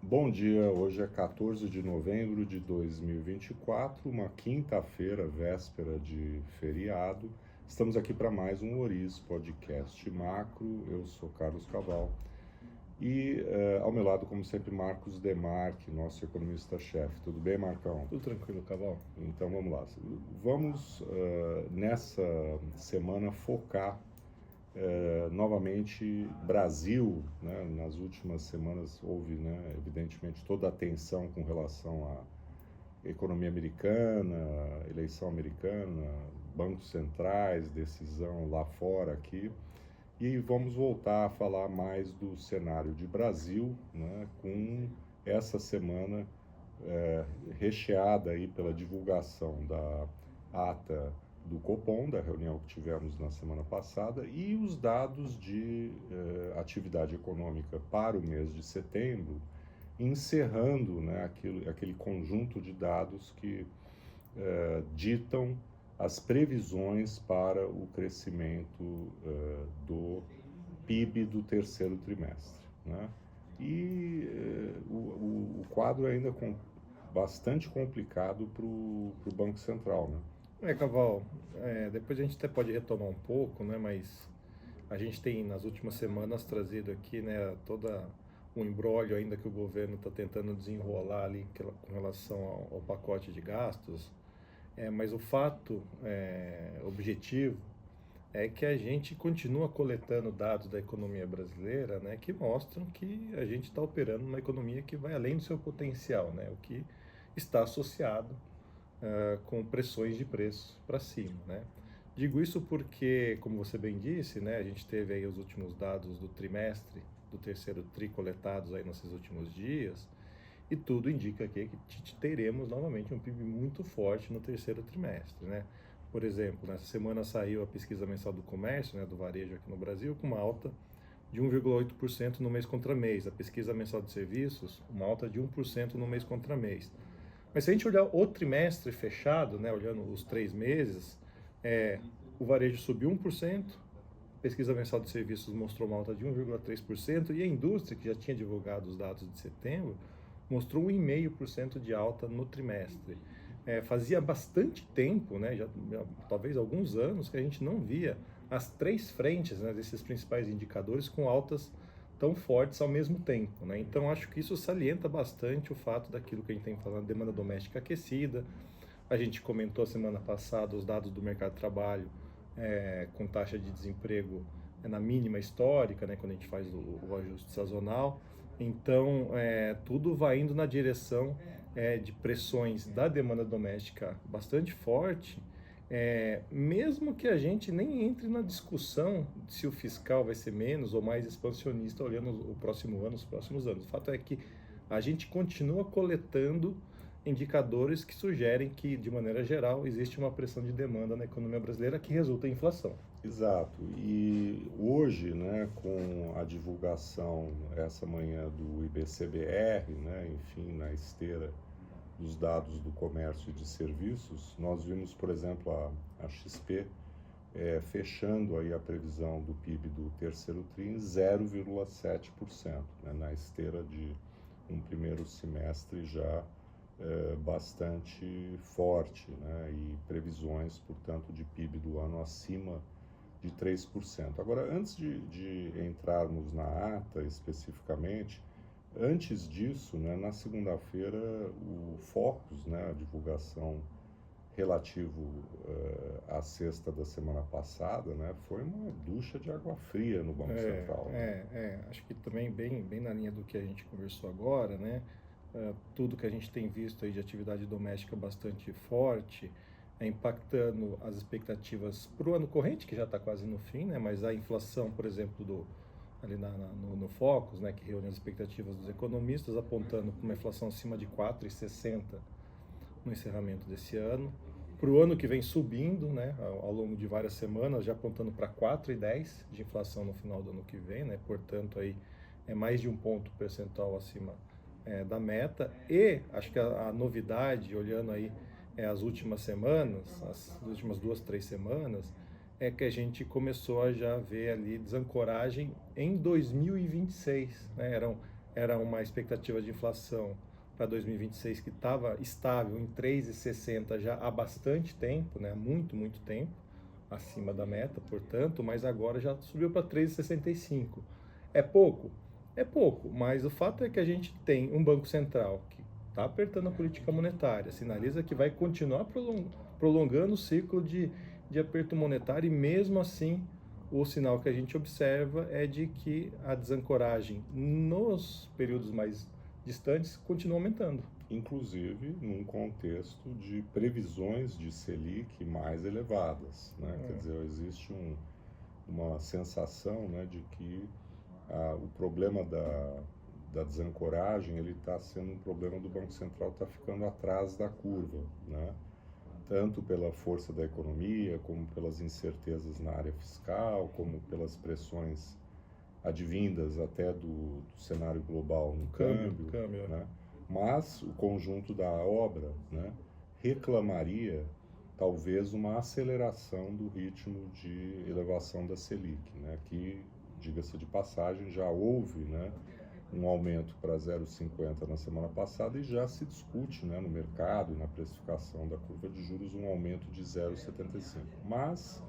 Bom dia, hoje é 14 de novembro de 2024, uma quinta-feira, véspera de feriado. Estamos aqui para mais um Oriz Podcast Macro. Eu sou Carlos Caval e ao meu lado, como sempre, Marcos Demarque, nosso economista-chefe. Tudo bem, Marcão? Tudo tranquilo, Caval? Então vamos lá. Vamos nessa semana focar novamente Brasil, né? Nas últimas semanas houve, né, evidentemente, toda a atenção com relação à economia americana, eleição americana, bancos centrais, decisão lá fora aqui. E vamos voltar a falar mais do cenário de Brasil, né, com essa semana recheada aí pela divulgação da ata do Copom, da reunião que tivemos na semana passada, e os dados de atividade econômica para o mês de setembro, encerrando, né, aquele conjunto de dados que ditam as previsões para o crescimento do PIB do terceiro trimestre, né? E o quadro ainda bastante complicado para o Banco Central, né? Caval, depois a gente até pode retomar um pouco, né? Mas a gente tem nas últimas semanas trazido aqui, né, toda o imbróglio ainda que o governo está tentando desenrolar ali com relação ao pacote de gastos. Mas o fato objetivo é que a gente continua coletando dados da economia brasileira, né, que mostram que a gente está operando uma economia que vai além do seu potencial, né, o que está associado com pressões de preço para cima, né. Digo isso porque, como você bem disse, né, a gente teve aí os últimos dados do trimestre, do terceiro tri coletados aí nesses últimos dias, e tudo indica aqui que teremos novamente um PIB muito forte no terceiro trimestre, né? Por exemplo, nessa semana saiu a pesquisa mensal do comércio, né, do varejo aqui no Brasil, com uma alta de 1,8% no mês contra mês. A pesquisa mensal de serviços, uma alta de 1% no mês contra mês. Mas se a gente olhar o trimestre fechado, né, olhando os 3 meses, o varejo subiu 1%, a pesquisa mensal de serviços mostrou uma alta de 1,3%, e a indústria, que já tinha divulgado os dados de setembro, mostrou 1,5% de alta no trimestre. Fazia bastante tempo, né, já, talvez alguns anos, que a gente não via as três frentes, né, desses principais indicadores com altas tão fortes ao mesmo tempo, né? Então acho que isso salienta bastante o fato daquilo que a gente tem falado, demanda doméstica aquecida. A gente comentou a semana passada os dados do mercado de trabalho com taxa de desemprego na mínima histórica, né, quando a gente faz o ajuste sazonal. Então, tudo vai indo na direção de pressões da demanda doméstica bastante forte, mesmo que a gente nem entre na discussão de se o fiscal vai ser menos ou mais expansionista olhando o próximo ano, os próximos anos. O fato é que a gente continua coletando indicadores que sugerem que, de maneira geral, existe uma pressão de demanda na economia brasileira que resulta em inflação. Exato. E hoje, né, com a divulgação essa manhã do IBCBR, né, enfim, na esteira dos dados do comércio e de serviços, nós vimos, por exemplo, a XP fechando aí a previsão do PIB do terceiro tri em 0,7%, né, na esteira de um primeiro semestre já bastante forte, né, e previsões, portanto, de PIB do ano acima de 3%. Agora, antes de entrarmos na ata especificamente, antes disso, né, na segunda-feira, o Focus, né, a divulgação relativo à sexta da semana passada, né, foi uma ducha de água fria no Banco Central, né? Acho que também bem na linha do que a gente conversou agora, né? Tudo que a gente tem visto aí de atividade doméstica bastante forte, impactando as expectativas para o ano corrente, que já está quase no fim, né? Mas a inflação, por exemplo, ali no Focus, né, que reúne as expectativas dos economistas, apontando para uma inflação acima de 4,60 no encerramento desse ano. Para o ano que vem subindo, né, ao longo de várias semanas, já apontando para 4,10 de inflação no final do ano que vem, né, portanto aí é mais de um ponto percentual acima da meta. E acho que a novidade, olhando aí as últimas semanas, as últimas 2, 3 semanas, é que a gente começou a já ver ali desancoragem em 2026, né? era uma expectativa de inflação para 2026 que estava estável em 3,60 já há bastante tempo, né? Muito tempo, acima da meta, portanto, mas agora já subiu para 3,65. É pouco? É pouco, mas o fato é que a gente tem um Banco Central que está apertando a política monetária, sinaliza que vai continuar prolongando o ciclo de aperto monetário e mesmo assim o sinal que a gente observa é de que a desancoragem nos períodos mais distantes continua aumentando. Inclusive num contexto de previsões de Selic mais elevadas, né? Quer dizer, existe uma sensação, né, de que o problema da desancoragem ele está sendo um problema do Banco Central, está ficando atrás da curva, né? Tanto pela força da economia, como pelas incertezas na área fiscal, como pelas pressões advindas até do cenário global no câmbio, né? Mas o conjunto da obra, né, reclamaria talvez uma aceleração do ritmo de elevação da Selic, né, que, diga-se de passagem, já houve, né, um aumento para 0,50 na semana passada e já se discute, né, no mercado e na precificação da curva de juros um aumento de 0,75. Mas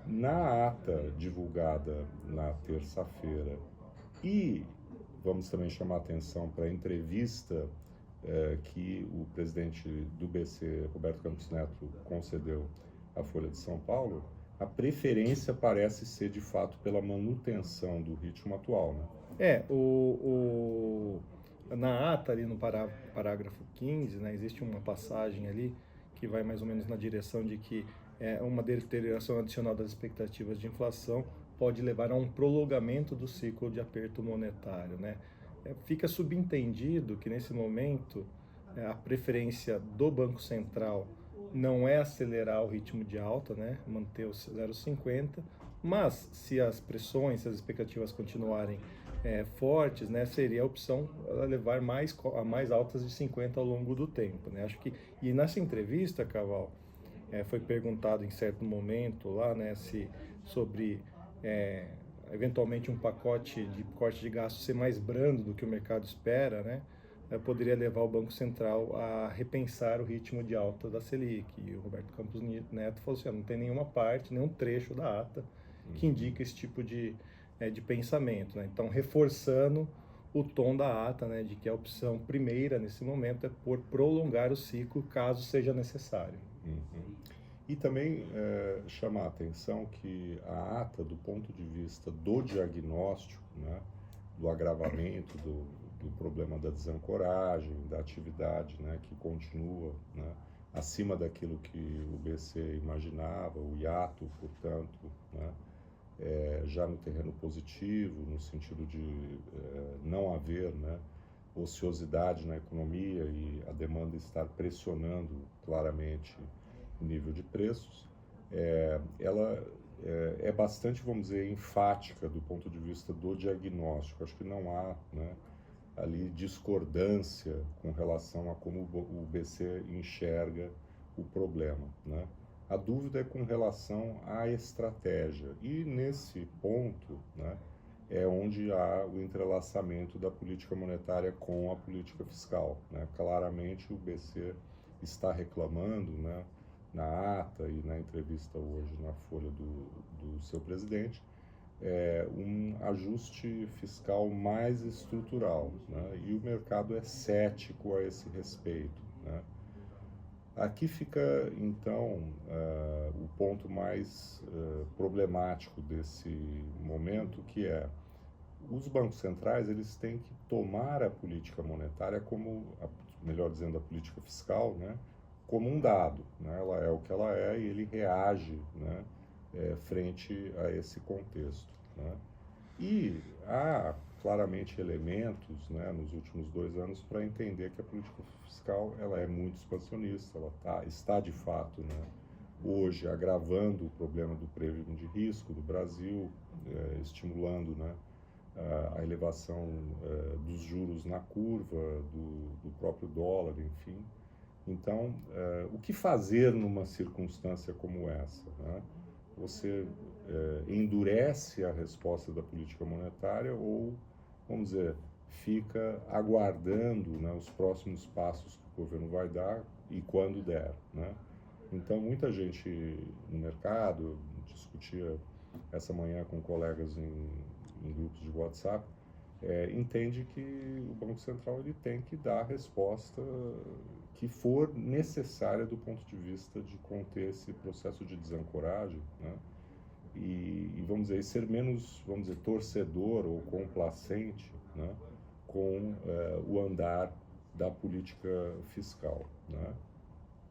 na ata divulgada na terça-feira e vamos também chamar a atenção para a entrevista que o presidente do BC, Roberto Campos Neto, concedeu à Folha de São Paulo, a preferência parece ser de fato pela manutenção do ritmo atual, né? Na ata ali no parágrafo 15, né, existe uma passagem ali que vai mais ou menos na direção de que uma deterioração adicional das expectativas de inflação pode levar a um prolongamento do ciclo de aperto monetário, né? Fica subentendido que nesse momento a preferência do Banco Central não é acelerar o ritmo de alta, né? Manter o 0,50, mas se as pressões, se as expectativas continuarem fortes, né, seria a opção levar a mais altas de 50 ao longo do tempo, né? Acho que e nessa entrevista, Caval, foi perguntado em certo momento lá, né, sobre eventualmente um pacote de corte de gastos ser mais brando do que o mercado espera, né, poderia levar o Banco Central a repensar o ritmo de alta da Selic. E o Roberto Campos Neto falou assim, não tem nenhuma parte, nenhum trecho da ata que indica esse tipo de pensamento, né? Então, reforçando o tom da ata, né, de que a opção primeira nesse momento é por prolongar o ciclo caso seja necessário. Uhum. E também chamar a atenção que a ata, do ponto de vista do diagnóstico, né, do agravamento do problema da desancoragem, da atividade, né, que continua, né, acima daquilo que o BC imaginava, o hiato, portanto, né, já no terreno positivo, no sentido de não haver, né, ociosidade na economia e a demanda estar pressionando claramente o nível de preços, ela é bastante, vamos dizer, enfática do ponto de vista do diagnóstico. Acho que não há, né, ali discordância com relação a como o BC enxerga o problema, né? A dúvida é com relação à estratégia e nesse ponto, né, é onde há o entrelaçamento da política monetária com a política fiscal, né? Claramente o BC está reclamando, né, na ata e na entrevista hoje na Folha do seu presidente, um ajuste fiscal mais estrutural, né? E o mercado é cético a esse respeito, né? Aqui fica, então, o ponto mais problemático desse momento, que é os bancos centrais eles têm que tomar a política monetária como, melhor dizendo, a política fiscal, né, como um dado, né? Ela é o que ela é e ele reage, né, frente a esse contexto, né? E há claramente elementos, né, nos últimos 2 anos para entender que a política fiscal ela é muito expansionista, ela está de fato, né, hoje agravando o problema do prêmio de risco do Brasil, estimulando, né, a elevação dos juros na curva, do próprio dólar, enfim. Então, o que fazer numa circunstância como essa, né? Você endurece a resposta da política monetária ou, vamos dizer, fica aguardando, né, os próximos passos que o governo vai dar e quando der, né? Então, muita gente no mercado, eu discutia essa manhã com colegas em grupos de WhatsApp, entende que o Banco Central ele tem que dar a resposta que for necessária do ponto de vista de conter esse processo de desancoragem, né? E vamos dizer, ser menos, vamos dizer, torcedor ou complacente, né, com o andar da política fiscal, né?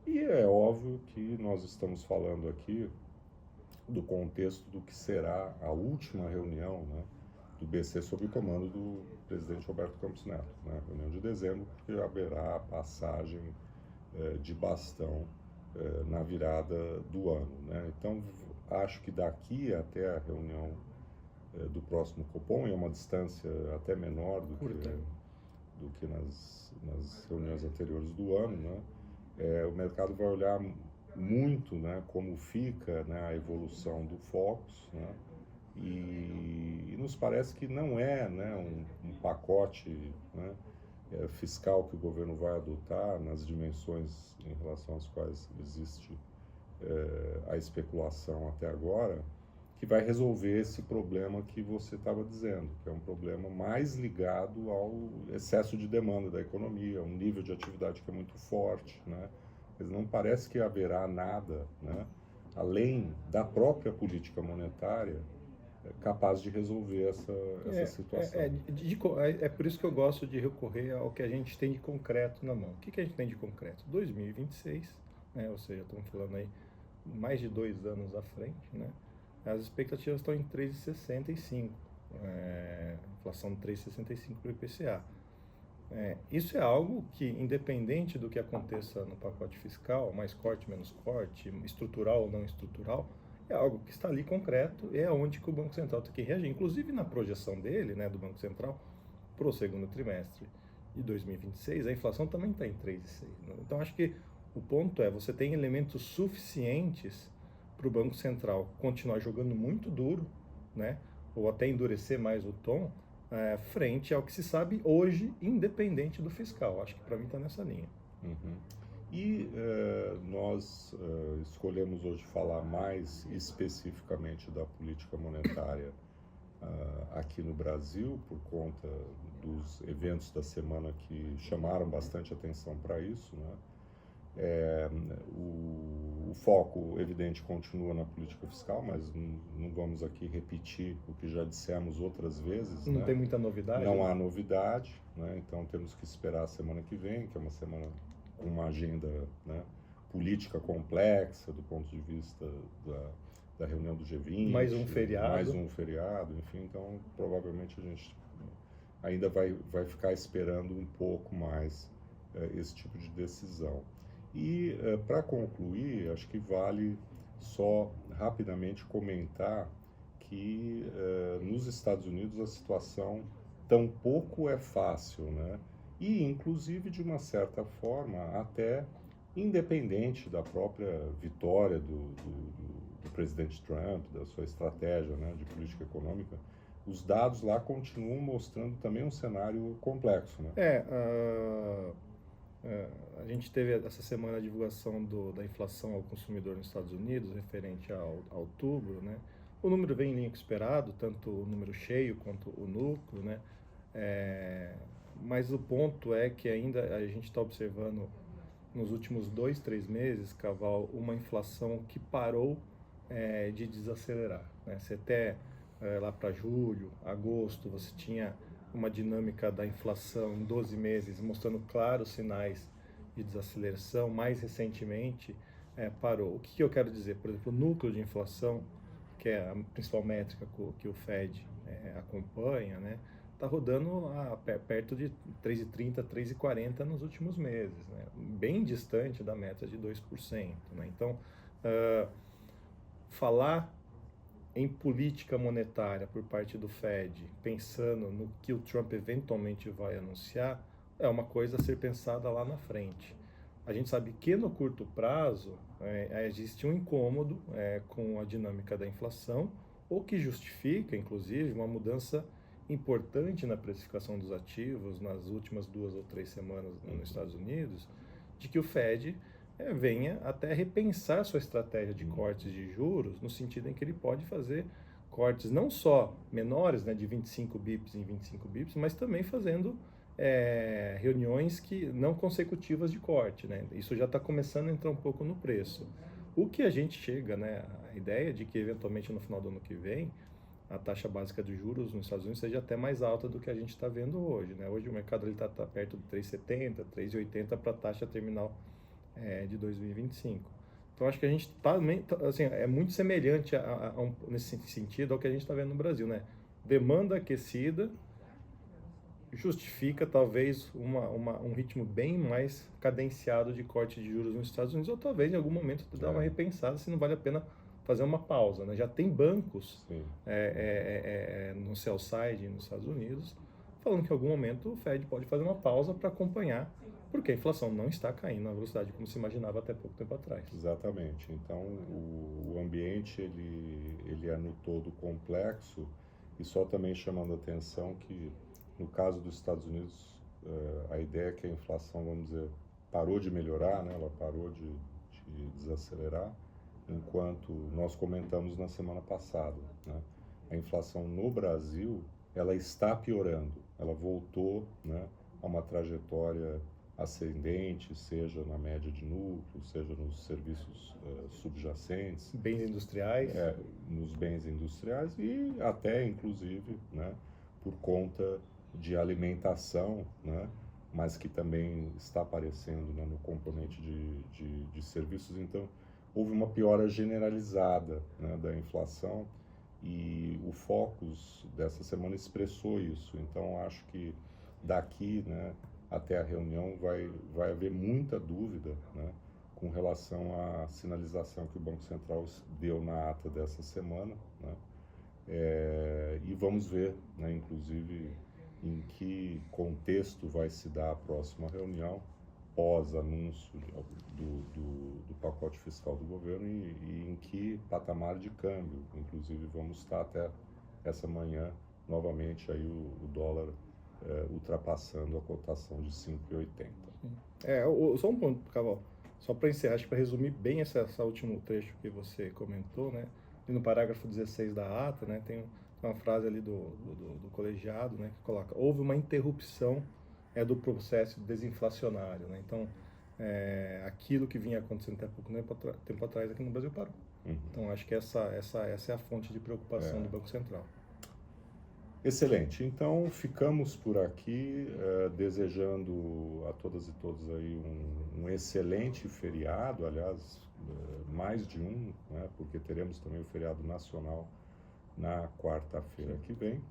E é óbvio que nós estamos falando aqui do contexto do que será a última reunião, né, do BC sob o comando do presidente Roberto Campos Neto, né, reunião de dezembro, porque haverá a passagem de bastão na virada do ano, né? Então, acho que daqui até a reunião do próximo Copom, é uma distância até menor do que nas reuniões anteriores do ano, né? O mercado vai olhar muito, né, como fica, né, a evolução do Focus, né? E nos parece que não é, né, um pacote, né, fiscal que o governo vai adotar nas dimensões em relação às quais existe a especulação até agora, que vai resolver esse problema que você estava dizendo, que é um problema mais ligado ao excesso de demanda da economia, um nível de atividade que é muito forte, né? Não parece que haverá nada, né, além da própria política monetária, capaz de resolver essa situação. É por isso que eu gosto de recorrer ao que a gente tem de concreto na mão. O que a gente tem de concreto? 2026, né, ou seja, estamos falando aí mais de 2 anos à frente, né? As expectativas estão em 3,65, inflação de 3,65 para o IPCA. Isso é algo que, independente do que aconteça no pacote fiscal, mais corte, menos corte, estrutural ou não estrutural, é algo que está ali concreto e é onde que o Banco Central tem que reagir. Inclusive na projeção dele, né, do Banco Central, para o segundo trimestre de 2026, a inflação também está em 3,6. Né? Então, acho que o ponto é, você tem elementos suficientes para o Banco Central continuar jogando muito duro, né, ou até endurecer mais o tom, frente ao que se sabe hoje, independente do fiscal. Acho que para mim está nessa linha. Uhum. E nós escolhemos hoje falar mais especificamente da política monetária aqui no Brasil, por conta dos eventos da semana que chamaram bastante atenção para isso, né? O foco, evidente, continua na política fiscal, mas não vamos aqui repetir o que já dissemos outras vezes. Não, né? Tem muita novidade. Não há novidade, né? Então temos que esperar a semana que vem, que é uma semana com uma agenda, né, política complexa do ponto de vista da reunião do G20. Mais um feriado. Mais um feriado, enfim. Então, provavelmente a gente ainda vai ficar esperando um pouco mais esse tipo de decisão. E, para concluir, acho que vale só rapidamente comentar que nos Estados Unidos a situação tampouco é fácil, né? E, inclusive, de uma certa forma, até independente da própria vitória do presidente Trump, da sua estratégia, né, de política econômica, os dados lá continuam mostrando também um cenário complexo, né? A gente teve essa semana a divulgação da inflação ao consumidor nos Estados Unidos, referente a outubro, né? O número vem em linha com o esperado, tanto o número cheio quanto o núcleo, né? Mas o ponto é que ainda a gente está observando nos últimos 2, 3 meses, Caval, uma inflação que parou de desacelerar, né? Você até lá para julho, agosto, você tinha uma dinâmica da inflação em 12 meses mostrando claros sinais de desaceleração. Mais recentemente parou. O que eu quero dizer? Por exemplo, o núcleo de inflação, que é a principal métrica que o Fed acompanha, né, está rodando perto de 3,30, 3,40 nos últimos meses, né, bem distante da meta de 2%. Né? Então, falar em política monetária por parte do Fed, pensando no que o Trump eventualmente vai anunciar, é uma coisa a ser pensada lá na frente. A gente sabe que no curto prazo existe um incômodo com a dinâmica da inflação, o que justifica, inclusive, uma mudança importante na precificação dos ativos nas últimas 2 ou 3 semanas nos Estados Unidos, de que o Fed venha até repensar sua estratégia de cortes de juros, no sentido em que ele pode fazer cortes não só menores, né, de 25 bips em 25 bips, mas também fazendo reuniões que não consecutivas de corte, né? Isso já está começando a entrar um pouco no preço. O que a gente chega, né, a ideia de que eventualmente no final do ano que vem a taxa básica de juros nos Estados Unidos seja até mais alta do que a gente está vendo hoje, né? Hoje o mercado está perto de 3,70, 3,80 para a taxa terminal de 2025. Então acho que a gente está, assim, é muito semelhante nesse sentido ao que a gente está vendo no Brasil, né? Demanda aquecida justifica talvez um ritmo bem mais cadenciado de corte de juros nos Estados Unidos, ou talvez em algum momento dar uma repensada se não vale a pena fazer uma pausa, né? Já tem bancos no sell side nos Estados Unidos falando que em algum momento o Fed pode fazer uma pausa para acompanhar, porque a inflação não está caindo na velocidade como se imaginava até pouco tempo atrás. Exatamente. Então o ambiente ele é no todo complexo, e só também chamando a atenção que no caso dos Estados Unidos a ideia é que a inflação, vamos dizer, parou de melhorar, né? Ela parou de desacelerar, enquanto nós comentamos na semana passada, né? A inflação no Brasil ela está piorando, ela voltou, né, a uma trajetória ascendente, seja na média de núcleo, seja nos serviços subjacentes, bens industriais, nos bens industriais e até inclusive, né, por conta de alimentação, né, mas que também está aparecendo, né, no componente de serviços. Então houve uma piora generalizada, né, da inflação, e o Focus dessa semana expressou isso. Então acho que daqui, né, até a reunião vai haver muita dúvida, né, com relação à sinalização que o Banco Central deu na ata dessa semana, né, e vamos ver, né, inclusive em que contexto vai se dar a próxima reunião pós-anúncio do pacote fiscal do governo e em que patamar de câmbio. Inclusive vamos estar até essa manhã novamente aí o dólar ultrapassando a cotação de 5,80. Só um ponto, Caval, só para encerrar, acho que para resumir bem esse último trecho que você comentou, né? E no parágrafo 16 da ata, né, tem uma frase ali do colegiado, né, que coloca: houve uma interrupção do processo desinflacionário, né? Então, aquilo que vinha acontecendo até pouco tempo atrás aqui no Brasil parou. Então, acho que essa é a fonte de preocupação do Banco Central. Excelente. Então, ficamos por aqui, desejando a todas e todos aí um excelente feriado, aliás, mais de um, né, porque teremos também o feriado nacional na quarta-feira que vem,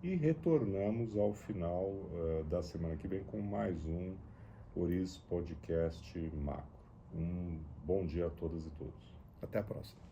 e retornamos ao final da semana que vem com mais um Oriz Podcast Macro. Um bom dia a todas e todos. Até a próxima.